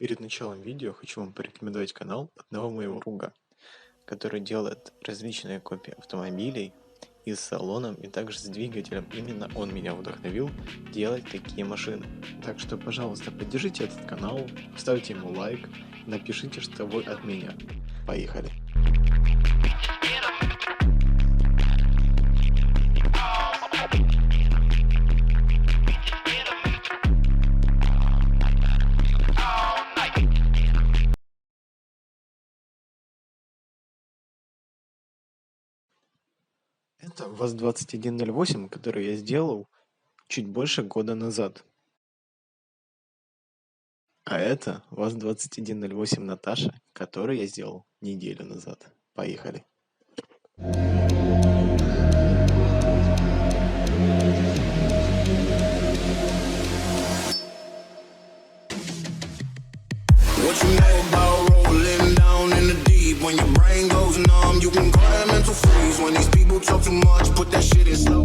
Перед началом видео хочу вам порекомендовать канал одного моего друга, который делает различные копии автомобилей и с салоном, и также с двигателем. Именно он меня вдохновил делать такие машины. Так что, пожалуйста, поддержите этот канал, ставьте ему лайк, напишите, что вы от меня. Поехали! Это ВАЗ-2108, который я сделал чуть больше года назад. А это ВАЗ-2108 Наташа, который я сделал неделю назад. Поехали. What you know about rolling down in the deep? When your brain goes numb, you can call that mental freeze. When these people talk too much, put that shit in slow.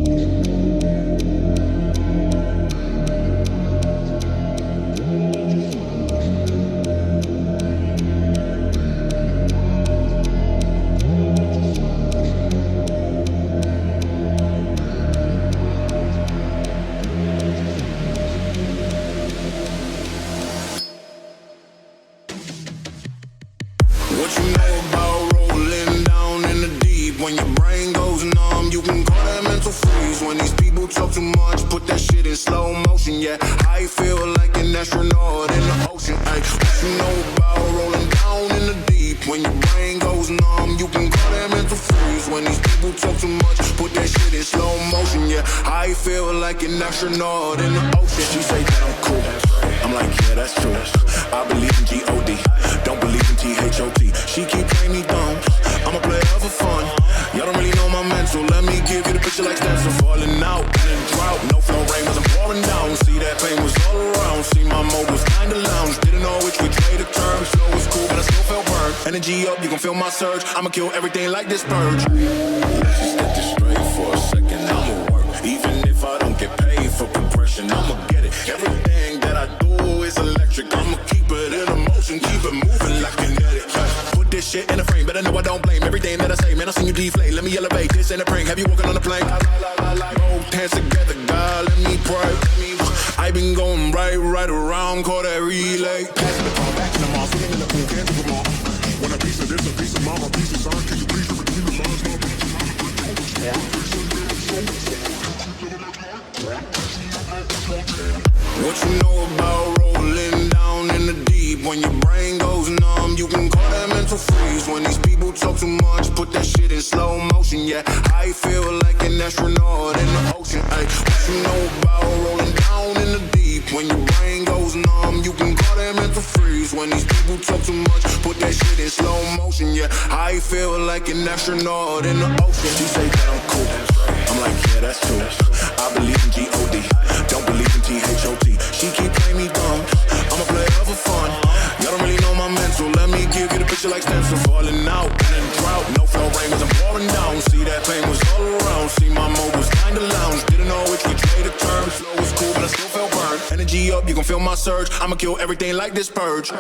What you know about rolling down in the deep? When your brain goes numb, you can call that mental freeze. When these people talk too much, put that shit in slow motion. Yeah, I feel like an astronaut in the ocean. Ay, what you know about rolling down in the deep? When your brain goes numb, you can call that mental freeze. When these people talk too much, put that shit in slow motion. Yeah, I feel like an astronaut in the ocean. She say that I'm cool. I'm like, yeah, that's true. I believe in G-O-D, don't believe in T-H-O-T. She keep playing me dumb, I'm a player for fun. Y'all don't really know my mental, let me give you the picture like stencil. Falling out in a drought, no flow rain wasn't pouring down. See that pain was all around, see my mode was kinda lounge. Didn't know which way to turn, flow was cool but I still felt burned. Energy up, you can feel my surge, I'ma kill everything like this purge. Let's just get this straight for a second, I'ma work. Even if I don't get paid for progression, I'ma get it. Everything that I do is electric, I'ma keep it in a motion, keep it moving like kinetic. Put this shit in a frame, better know I don't blame everything that I say. Man, I seen you deflate, let me elevate. This ain't a prank, have you walking on a plane? Both hands together, God, let me pray. I been going right around, call that relay. Passing the ball back to the mall, sitting in the pool, can't do them all. Want a piece of this, a piece of mama, a piece of son, can you please between the lines, What you know about rolling down in the deep? When your brain goes numb, you can call that mental freeze. When these people talk too much, put that shit in slow motion. Yeah, I feel like an astronaut in the ocean. Ay, what you know about rolling down in the deep? When your brain goes numb, you can call that mental freeze. When these people talk too much, put that shit in slow motion. Yeah, I feel like an astronaut in the ocean. She say that I'm cool, I'm like, yeah, that's true. I believe in G-O-D, don't believe in T-H-O-T. She keep playing me dumb, I'm a player for fun. Y'all don't really know my mental, let me give you the picture like stencil. Falling out in a drought, no flow rain wasn't pouring down. See that pain was all around, see my mode was kinda lounge. Didn't know which way to turn, flow was cool but I still felt burned. Energy up, you can feel my surge, I'ma kill everything like this purge.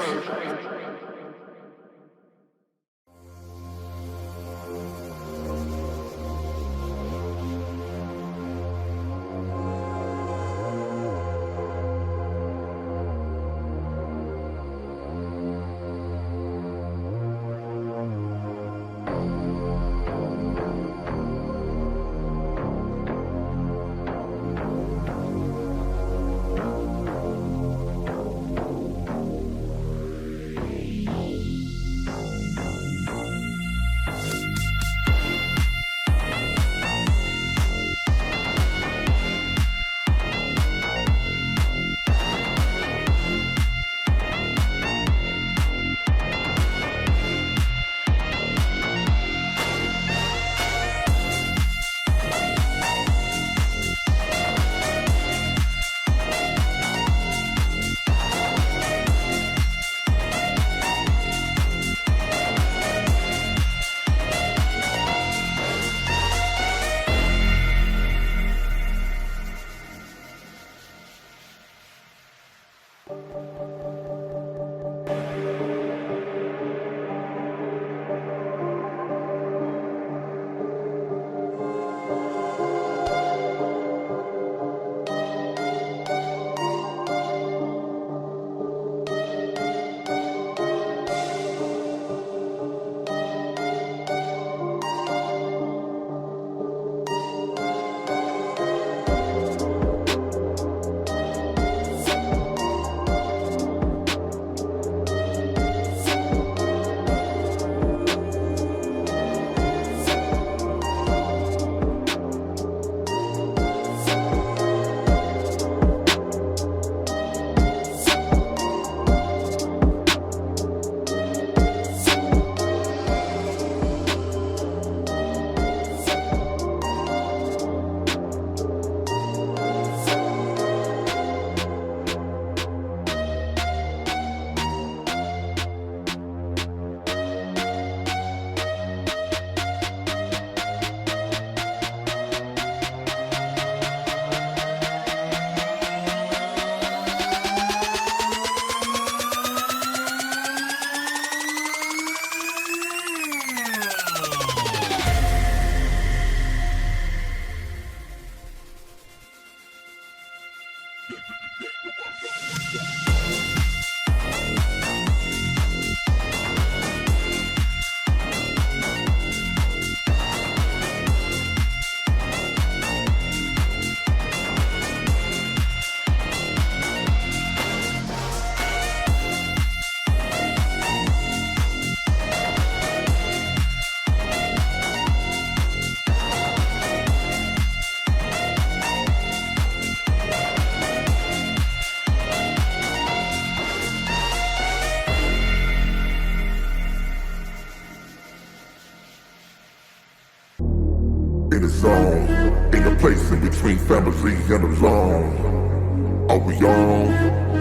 zone, in a place in between family and alone. Are we on?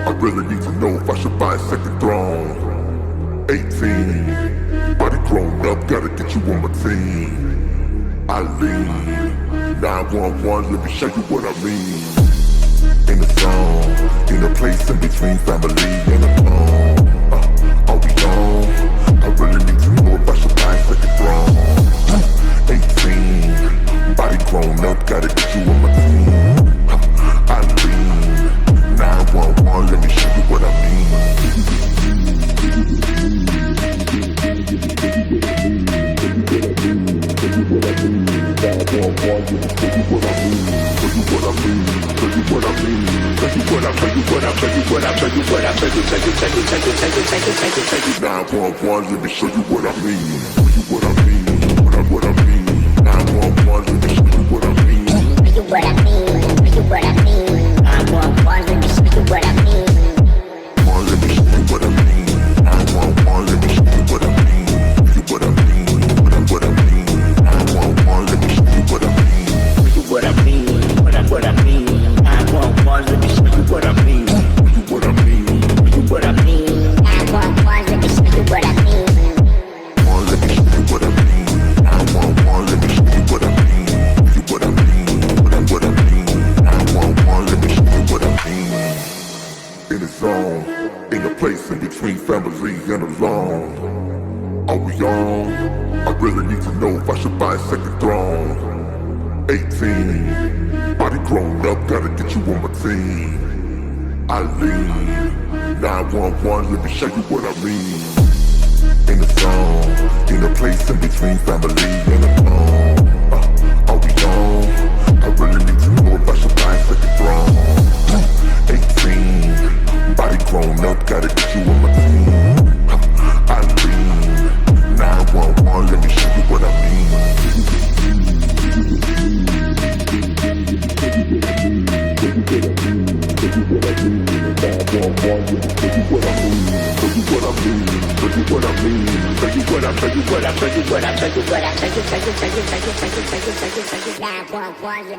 I really need to know if I should buy a second throne. 18, body grown up, gotta get you on my team. I lead 911, let me show you what I mean. In the zone, in a place in between family and alone. Are we on? I really need to know if I should buy a second throne. 18, body grown up, gotta get you on my team. I lead 911, let me show you what I mean.